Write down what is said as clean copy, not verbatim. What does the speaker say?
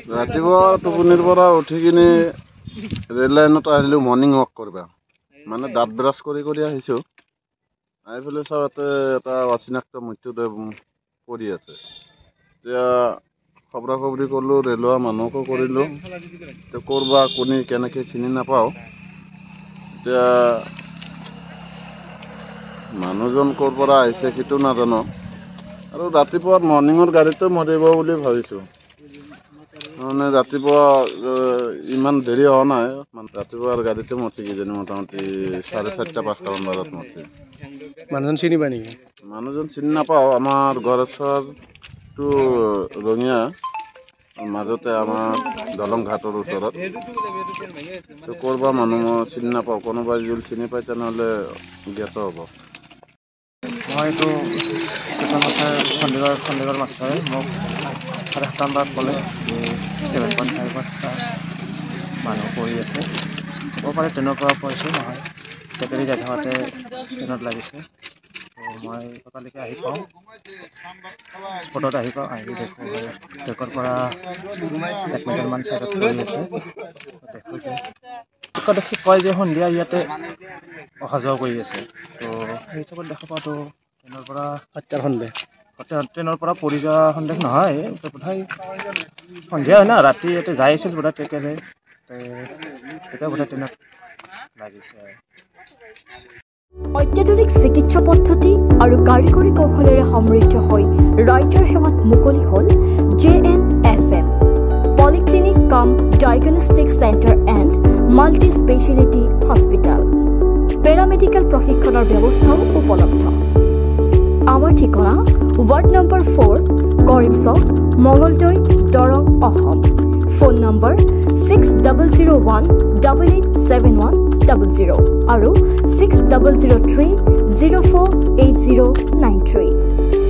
ৰাতিপুৱা টোপনিৰ পৰা উঠি কিনে ৰেল লাইনত আহিলোঁ মৰ্ণিং ৱাক কৰিব মানে দাঁত ব্ৰাছ কৰি আহিছোঁ আহি পেলাই চাওঁ ইয়াতে এটা অচিনাক্ত মৃত্যুদেহ পৰি আছে এতিয়া খবৰা খবৰি কৰিলোঁ ৰেলোৱা মানুহকো কৰিলোঁ এতিয়া ক'ৰবা কোনে কেনেকৈ চিনি নাপাওঁ এতিয়া মানুহজন ক'ৰ পৰা আহিছে সেইটো নাজানো আৰু ৰাতিপুৱা মৰ্ণিঙৰ গাড়ীটো মৰিব বুলি ভাবিছোঁ মানে ৰাতিপুৱা ইমান দেৰি হোৱা নাই মানে ৰাতিপুৱাৰ গাড়ীতে মৰছি কিজানি মোটামুটি 4:30-5টামান বজাত মৰছি মানুহজন চিনি পায় নেকি মানুহজন চিনি নাপাওঁ আমাৰ ঘৰ ওচৰটো ৰঙিয়া মাজতে আমাৰ দলং ঘাটৰ ওচৰত ক'ৰবা মানুহ মই চিনি নাপাওঁ কোনোবাই যদি চিনি পায় তেনেহ'লে জ্ঞাত হ'ব মই এইটো চণ্ডীগড় মাষ্টৰে মোক 7:30 বজাত ক'লে 7.5 মানুহ পৰি আছে হ'ব পাৰে ট্ৰেইনৰ পৰা পৰিছে নহয় টেকেলি যাই থাকোঁতে ট্ৰেইনত লাগিছে মই তালৈকে আহি পাওঁ স্পটত আহি দেখোঁ ট্ৰেকৰ পৰা 1 মিটাৰমান ছাইডত পৰি আছে দেখোঁ যে দেখি কয় যে সন্ধিয়া ইয়াতে অহা যোৱা কৰি আছে তো সেই হিচাপত দেখা পাওঁতো ট্ৰেইনৰ পৰা হত্যাৰ সন্দেহ ট্ৰেইনৰ পৰা পৰি যোৱা সন্দেহ নহয় বোধহয় সন্ধিয়া হয় না ৰাতি ইয়াতে যাই আছিল বোধহয় ট্ৰেকেৰে তেতিয়া বোধহয় ট্ৰেইনত লাগিছে অত্যাধুনিক চিকিৎসা পদ্ধতি আৰু কাৰিকৰী কৌশলেৰে সমৃদ্ধ হৈ ৰাইজৰ সেৱাত মুকলি হ'ল JNSM polyclinic cum diagnostic centre and multi speciality hospital paramedical প্ৰশিক্ষণৰ ব্যৱস্থাও উপলব্ধ আমাৰ ঠিকনা ward number 4 Karimchak Mangaldai Darrang Assam phone number 6001887100 আৰু 6003048093